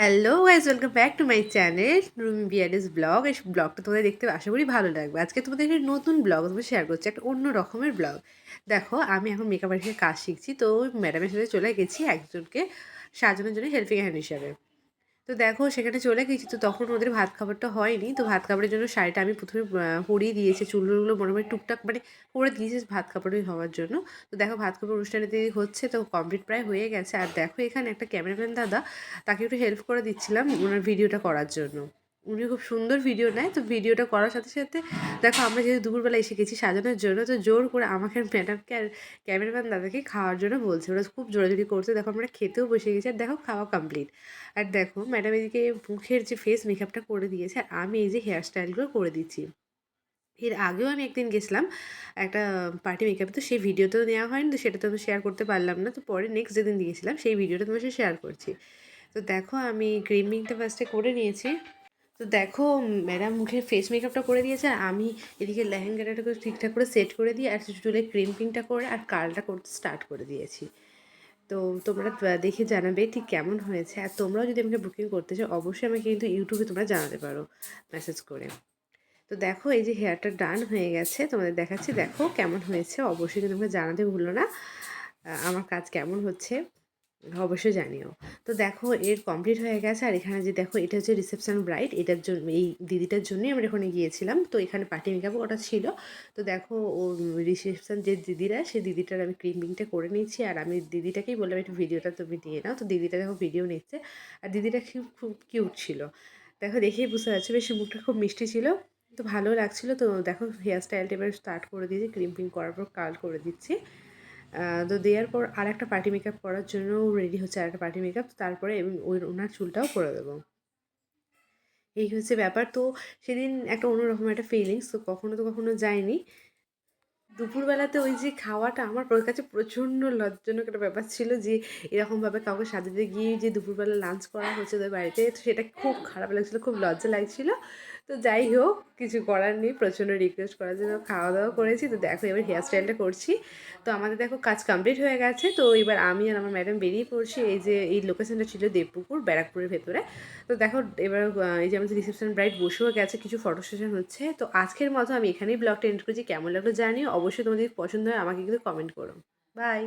Hello guys, welcome back to my channel Rumi বিয়ারিস blog. এই ব্লগটা তোমাদের দেখতে আশা করি ভালো লাগবে। আজকে তোমাদের একটা নতুন ব্লগ তোমার শেয়ার করছি, একটা অন্য রকমের ব্লগ। দেখো, আমি এখন মেকআপ আর্টিস্টের কাজ শিখছি, তো ম্যাডামের সাথে চলে গেছি একজনকে সাজানোর জন্য হেল্পিং হ্যান্ড হিসাবে। তো দেখো, সেখানে চলে গেছি, তো তখন ওদের ভাত খাবারটা হয়নি, তো ভাত খাবারের জন্য শাড়িটা আমি প্রথমে পরিয়ে দিয়েছি, চুলগুলো মোটামুটি টুকটাক মানে করে দিয়েছি ভাত খাবারই হওয়ার জন্য। তো দেখো, ভাত খাবার অনুষ্ঠানটি হচ্ছে, তো কমপ্লিট প্রায় হয়ে গেছে। আর দেখো, এখানে একটা ক্যামেরাম্যান দাদা, তাকে একটু হেল্প করে দিচ্ছিলাম ওনার ভিডিওটা করার জন্য। উনি খুব সুন্দর ভিডিও নেয়, তো ভিডিওটা করার সাথে সাথে দেখো, আমরা যেহেতু দুপুরবেলা এসে গেছি সাজানোর জন্য, তো জোর করে আমাকে ম্যাডামকে আর ক্যামেরাম্যান দাদাকে খাওয়ার জন্য বলছে। ওরা খুব জোরাজোরি করছে। দেখো, আমরা খেতেও বসে গেছি, আর দেখো খাওয়া কমপ্লিট। আর দেখো, ম্যাডাম এদিকে মুখের যে ফেস মেকআপটা করে দিয়েছে, আর আমি এই যে হেয়ার স্টাইলগুলো করে দিচ্ছি। এর আগেও আমি একদিন গেছিলাম একটা পার্টি মেকআপে, তো সেই ভিডিও তো নেওয়া হয়নি, তো সেটা তো আমি শেয়ার করতে পারলাম না। তো পরে নেক্সট যেদিন দিয়েছিলাম সেই ভিডিওটা তোমার সাথে শেয়ার করছি। তো দেখো, আমি ক্রিমিংটা ফার্স্টে করে নিয়েছি। তো দেখো, ম্যাডাম মুখের ফেস মেকআপটা করে দিয়েছে, আর আমি এদিকে লেহেঙ্গাটাকে ঠিকঠাক করে সেট করে দিয়ে আর চুলে ক্রিম্পিংটা করে আর কার্লটা করতে স্টার্ট করে দিয়েছি। তো তোমরা দেখে জানাবে ঠিক কেমন হয়েছে। আর তোমরাও যদি আমাকে বুকিং করতে চাও, অবশ্যই আমাকে কিন্তু ইউটিউবে তোমরা জানাতে পারো মেসেজ করে। তো দেখো, এই যে হেয়ারটা ডান হয়ে গেছে, তোমাদের দেখাচ্ছি। দেখো কেমন হয়েছে, অবশ্যই কিন্তু আমাকে জানাতে ভুলো না আমার কাজ কেমন হচ্ছে, অবশ্যই জানিও। তো দেখো, এর কমপ্লিট হয়ে গেছে। আর এখানে যে দেখো, এটা হচ্ছে রিসেপশন ব্রাইড, এটার জন্য এই দিদিটার জন্যই আমরা ওখানে গিয়েছিলাম। তো এখানে পার্টি মেকআপ ওটা ছিল। তো দেখো, ও রিসেপশন যে দিদিরা, সেই দিদিটার আমি ক্রিমিংটা করে নিয়েছি। আর আমি দিদিটাকেই বললাম একটু ভিডিওটা তুমি নিয়ে নাও। তো দিদিটা দেখো ভিডিও নিচ্ছে, আর দিদিটা খুব খুব কিউট ছিল। দেখো, দেখেই বুঝতে পারছো, বেশ মুখটা খুব মিষ্টি ছিল, তো ভালো লাগছিলো। তো দেখো, হেয়ার স্টাইলটা এবার স্টার্ট করে দিয়েছি, ক্রিম্পিং করার পর কার্ল করে দিচ্ছি। তো দেওয়ার পর আর একটা পার্টি মেকআপ করার জন্য রেডি হচ্ছে, আর একটা পার্টি মেকআপ, তারপরে ওনার চুলটাও করে দেবো। এই হচ্ছে ব্যাপার। তো সেদিন একটা অন্যরকম একটা ফিলিংস, তো কখনো তো কখনো যায়নি। দুপুরবেলাতে ওই যে খাওয়াটা আমার কাছে প্রচণ্ড লজ্জাজনক একটা ব্যাপার ছিল, যে এরকমভাবে কাউকে সাজাতে গিয়ে যে দুপুরবেলা লাঞ্চ করা হচ্ছে ওদের বাড়িতে, তো সেটা খুব খারাপ লাগছিলো, খুব লজ্জা লাগছিলো। তো যাই হোক, কিছু করার নেই, প্রচণ্ড রিকোয়েস্ট করার জন্য খাওয়া দাওয়া করেছি। তো দেখো, এবার হেয়ার স্টাইলটা করছি। তো আমাদের দেখো কাজ কমপ্লিট হয়ে গেছে। তো এবার আমি আর আমার ম্যাডাম বেরিয়ে পড়ছি। এই যে এই লোকেশনটা ছিল দেবপুকুর, ব্যারাকপুরের ভেতরে। তো দেখো, এবার এই যে আমাদের রিসেপশন ব্রাইড বসেও গেছে, কিছু ফটো সেশন হচ্ছে। তো আজকের মতো আমি এখানেই ব্লগটা এন্ড করেছি। কেমন লাগলো জানিও, অবশ্যই তোমাদের পছন্দ হয় আমাকে কিন্তু কমেন্ট করো। বাই।